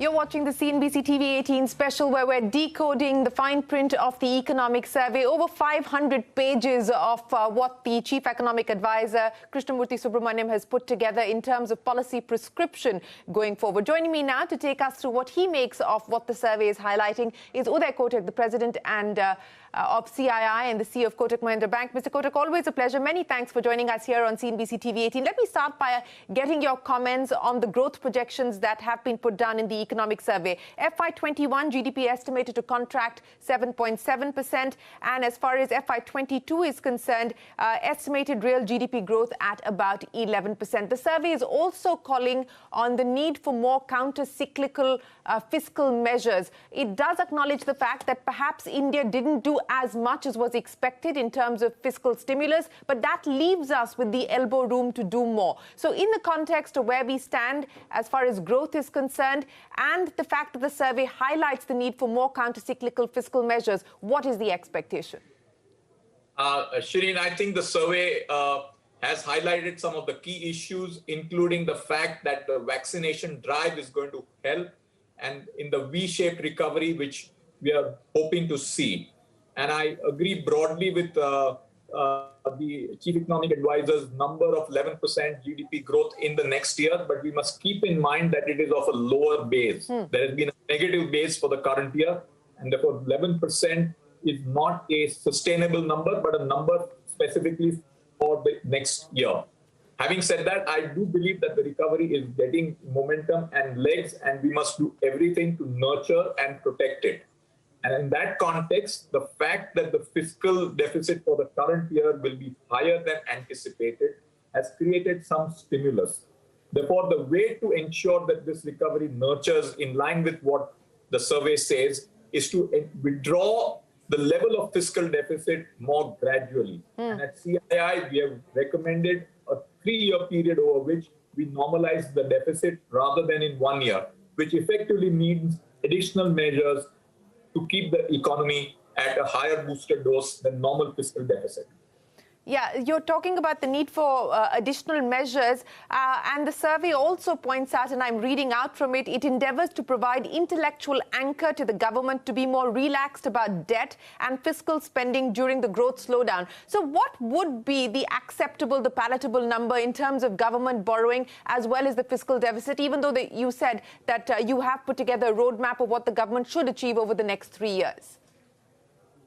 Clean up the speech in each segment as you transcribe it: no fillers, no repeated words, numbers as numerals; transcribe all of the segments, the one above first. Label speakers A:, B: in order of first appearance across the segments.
A: You're watching the CNBC TV 18 special where we're decoding the fine print of the economic survey. Over 500 pages of what the Chief Economic Advisor, Krishnamurthy Subramaniam, has put together in terms of policy prescription going forward. Joining me now to take us through what he makes of what the survey is highlighting is Uday Kotak, the President of CII and the CEO of Kotak Mahindra Bank. Mr. Kotak, always a pleasure. Many thanks for joining us here on CNBC TV 18. Let me start by getting your comments on the growth projections that have been put down in the economic survey. FY21 GDP estimated to contract 7.7%, and as far as FY22 is concerned, estimated real GDP growth at about 11%. The survey is also calling on the need for more counter-cyclical fiscal measures. It does acknowledge the fact that perhaps India didn't do as much as was expected in terms of fiscal stimulus, but that leaves us with the elbow room to do more. So in the context of where we stand as far as growth is concerned and the fact that the survey highlights the need for more counter-cyclical fiscal measures, what is the expectation?
B: Shireen, I think the survey has highlighted some of the key issues, including the fact that the vaccination drive is going to help and in the V-shaped recovery, which we are hoping to see. And I agree broadly with the Chief Economic Advisor's number of 11% GDP growth in the next year, but we must keep in mind that it is of a lower base. There has been a negative base for the current year, and therefore 11% is not a sustainable number, but a number specifically for the next year. Having said that, I do believe that the recovery is getting momentum and legs, and we must do everything to nurture and protect it. And in that context, the fact that the fiscal deficit for the current year will be higher than anticipated has created some stimulus. Therefore, the way to ensure that this recovery nurtures in line with what the survey says is to withdraw the level of fiscal deficit more gradually. And at CII, we have recommended a 3-year period over which we normalize the deficit rather than in 1 year, which effectively means additional measures to keep the economy at a higher booster dose than normal fiscal deficit.
A: Yeah, you're talking about the need for additional measures, and the survey also points out, and I'm reading out from it, it endeavors to provide intellectual anchor to the government to be more relaxed about debt and fiscal spending during the growth slowdown. So what would be the acceptable, the palatable number in terms of government borrowing as well as the fiscal deficit, even though you said that you have put together a roadmap of what the government should achieve over the next 3 years?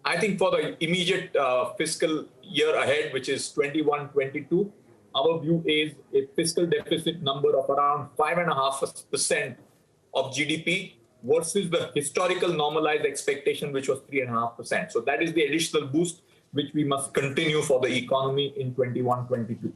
B: I think for the immediate fiscal year ahead, which is 21-22, our view is a fiscal deficit number of around 5.5% of GDP versus the historical normalized expectation, which was 3.5%. So that is the additional boost which we must continue for the economy in 21-22.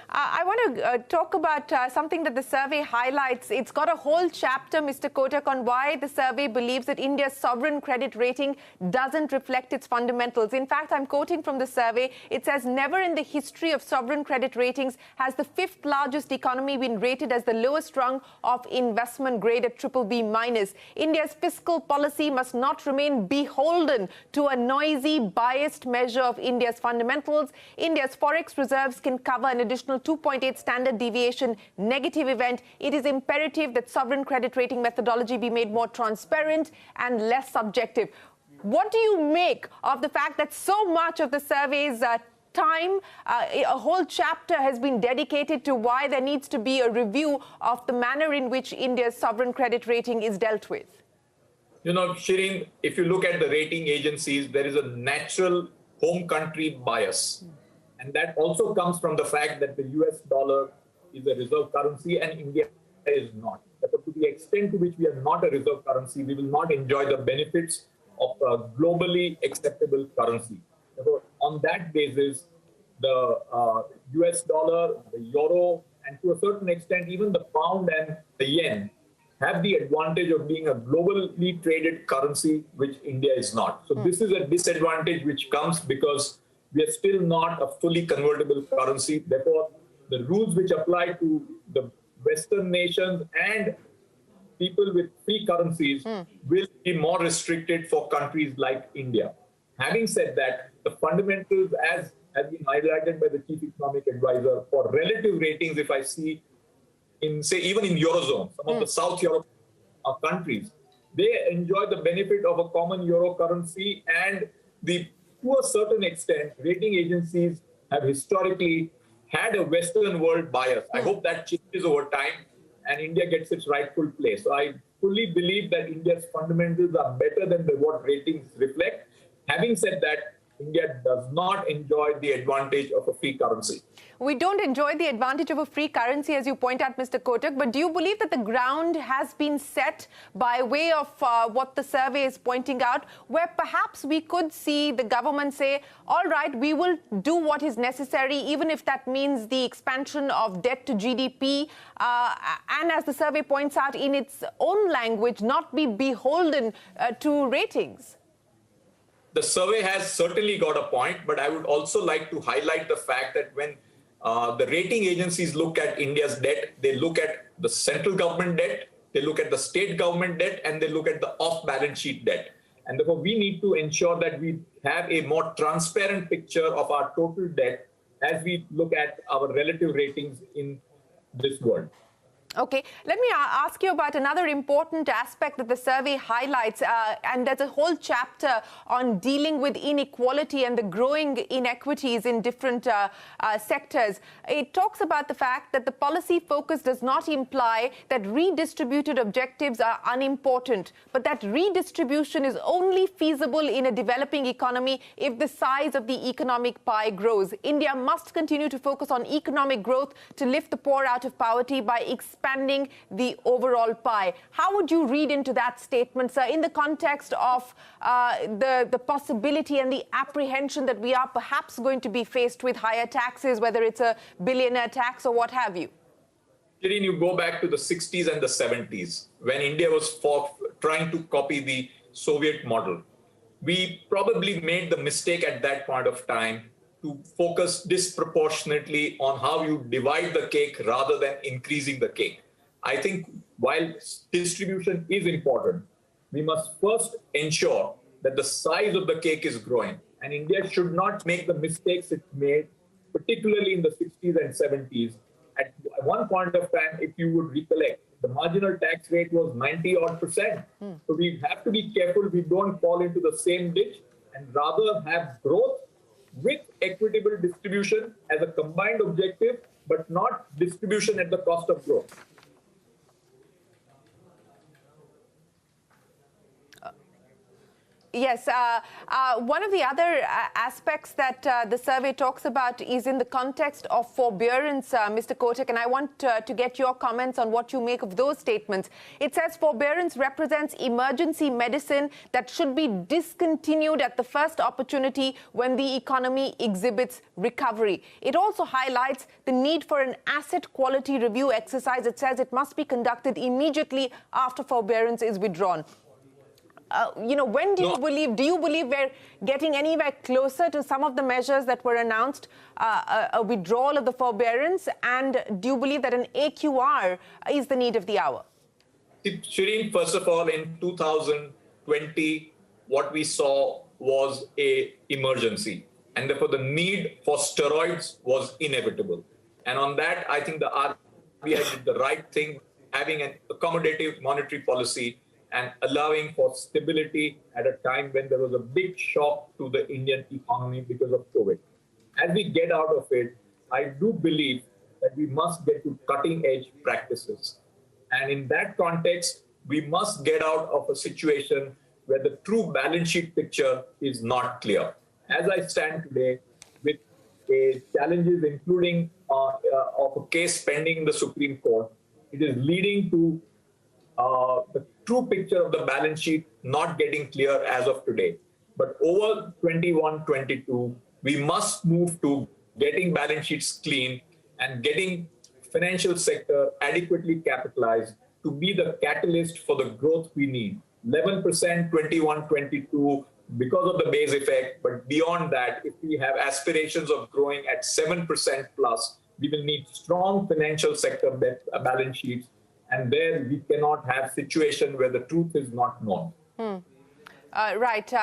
A: I want to talk about something that the survey highlights. It's got a whole chapter, Mr. Kotak, on why the survey believes that India's sovereign credit rating doesn't reflect its fundamentals. In fact, I'm quoting from the survey. It says, never in the history of sovereign credit ratings has the 5th largest economy been rated as the lowest rung of investment grade at BBB-. India's fiscal policy must not remain beholden to a noisy, biased measure of India's fundamentals. India's forex reserves can cover an additional 2.8 standard deviation negative event. It is imperative that sovereign credit rating methodology be made more transparent and less subjective. What do you make of the fact that so much of the survey's time, a whole chapter has been dedicated to why there needs to be a review of the manner in which India's sovereign credit rating is dealt with?
B: You know, Shireen, if you look at the rating agencies, there is a natural home country bias. And that also comes from the fact that the US dollar is a reserve currency and India is not. But to the extent to which we are not a reserve currency, we will not enjoy the benefits of a globally acceptable currency. Therefore, on that basis, the US dollar, the euro, and to a certain extent, even the pound and the yen have the advantage of being a globally traded currency, which India is not. So this is a disadvantage which comes because we are still not a fully convertible currency. Therefore, the rules which apply to the Western nations and people with free currencies will be more restricted for countries like India. Having said that, the fundamentals, as has been highlighted by the Chief Economic Advisor, for relative ratings, if I see in, say, even in Eurozone, some of the South European countries. They enjoy the benefit of a common euro currency, and to a certain extent, rating agencies have historically had a Western world bias. I hope that changes over time and India gets its rightful place. So I fully believe that India's fundamentals are better than what ratings reflect. Having said that, India does not enjoy the advantage of a free currency.
A: We don't enjoy the advantage of a free currency, as you point out, Mr. Kotak, but do you believe that the ground has been set by way of what the survey is pointing out, where perhaps we could see the government say, all right, we will do what is necessary, even if that means the expansion of debt to GDP, and as the survey points out, in its own language, not be beholden to ratings?
B: The survey has certainly got a point, but I would also like to highlight the fact that when the rating agencies look at India's debt, they look at the central government debt, they look at the state government debt, and they look at the off-balance sheet debt. And therefore, we need to ensure that we have a more transparent picture of our total debt as we look at our relative ratings in this world.
A: Okay, let me ask you about another important aspect that the survey highlights, and there's a whole chapter on dealing with inequality and the growing inequities in different sectors. It talks about the fact that the policy focus does not imply that redistributed objectives are unimportant, but that redistribution is only feasible in a developing economy if the size of the economic pie grows. India must continue to focus on economic growth to lift the poor out of poverty by expanding the overall pie. How would you read into that statement, sir, in the context of the possibility and the apprehension that we are perhaps going to be faced with higher taxes, whether it's a billionaire tax or what have you?
B: Shireen, you go back to the 60s and the 70s, when India was trying to copy the Soviet model. We probably made the mistake at that point of time to focus disproportionately on how you divide the cake rather than increasing the cake. I think while distribution is important, we must first ensure that the size of the cake is growing. And India should not make the mistakes it made, particularly in the 60s and 70s. At one point of time, if you would recollect, the marginal tax rate was 90-odd%. So we have to be careful we don't fall into the same ditch and rather have growth with equitable distribution as a combined objective, but not distribution at the cost of growth.
A: Yes, one of the other aspects that the survey talks about is in the context of forbearance, Mr. Kotak, and I want to get your comments on what you make of those statements. It says forbearance represents emergency medicine that should be discontinued at the first opportunity when the economy exhibits recovery. It also highlights the need for an asset quality review exercise. It says it must be conducted immediately after forbearance is withdrawn. When do you believe we're getting anywhere closer to some of the measures that were announced, a withdrawal of the forbearance, and do you believe that an AQR is the need of the hour?
B: Shireen, first of all, in 2020, what we saw was an emergency, and therefore the need for steroids was inevitable. And on that, I think the RBI did the right thing, having an accommodative monetary policy and allowing for stability at a time when there was a big shock to the Indian economy because of COVID. As we get out of it, I do believe that we must get to cutting-edge practices. And in that context, we must get out of a situation where the true balance sheet picture is not clear. As I stand today, with challenges including of a case pending in the Supreme Court, it is leading to the true picture of the balance sheet not getting clear as of today. But over 21-22, we must move to getting balance sheets clean and getting financial sector adequately capitalized to be the catalyst for the growth we need. 11%, 21-22 because of the base effect. But beyond that, if we have aspirations of growing at 7% plus, we will need strong financial sector balance sheets. And there we cannot have situation where the truth is not known.
A: Right.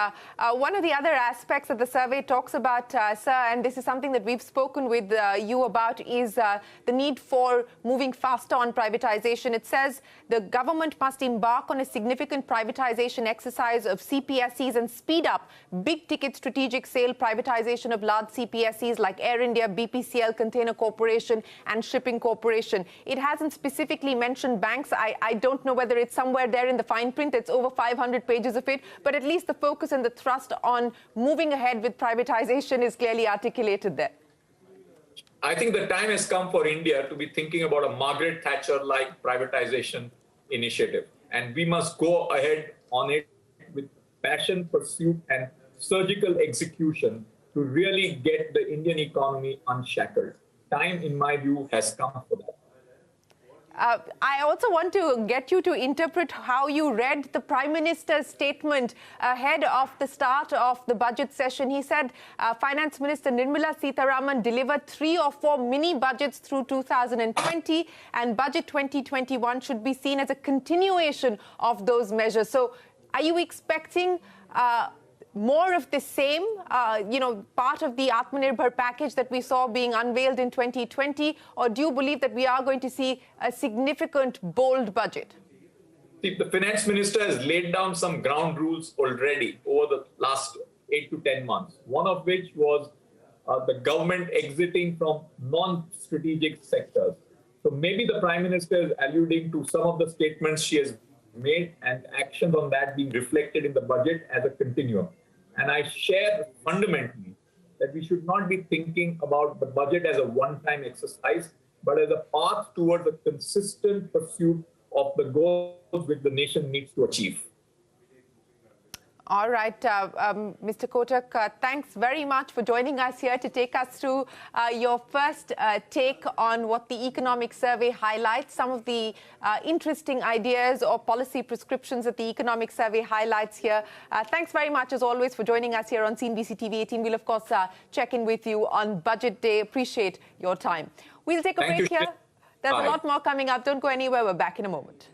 A: One of the other aspects that the survey talks about, sir, and this is something that we've spoken with you about, is the need for moving faster on privatization. It says the government must embark on a significant privatization exercise of CPSEs and speed up big-ticket strategic sale privatization of large CPSEs like Air India, BPCL, Container Corporation and Shipping Corporation. It hasn't specifically mentioned banks. I don't know whether it's somewhere there in the fine print. It's over 500 pages of it, but at least the focus and the thrust on moving ahead with privatization is clearly articulated there.
B: I think the time has come for India to be thinking about a Margaret Thatcher-like privatization initiative. And we must go ahead on it with passion, pursuit, and surgical execution to really get the Indian economy unshackled. Time, in my view, has come for that.
A: I also want to get you to interpret how you read the Prime Minister's statement ahead of the start of the budget session. He said Finance Minister Nirmala Sitharaman delivered 3 or 4 mini budgets through 2020, and Budget 2021 should be seen as a continuation of those measures. So are you expecting more of the same, part of the Atmanirbhar package that we saw being unveiled in 2020, or do you believe that we are going to see a significant, bold budget?
B: See, the finance minister has laid down some ground rules already over the last 8 to 10 months, one of which was the government exiting from non-strategic sectors. So maybe the Prime Minister is alluding to some of the statements she has made and actions on that being reflected in the budget as a continuum. And I share fundamentally that we should not be thinking about the budget as a one-time exercise, but as a path towards a consistent pursuit of the goals which the nation needs to achieve.
A: All right, Mr. Kotak, thanks very much for joining us here to take us through your first take on what the economic survey highlights, some of the interesting ideas or policy prescriptions that the economic survey highlights here. Thanks very much, as always, for joining us here on CNBC TV 18. We'll, of course, check in with you on Budget Day. Appreciate your time. We'll take a break here. There's a lot more coming up. Don't go anywhere. We're back in a moment.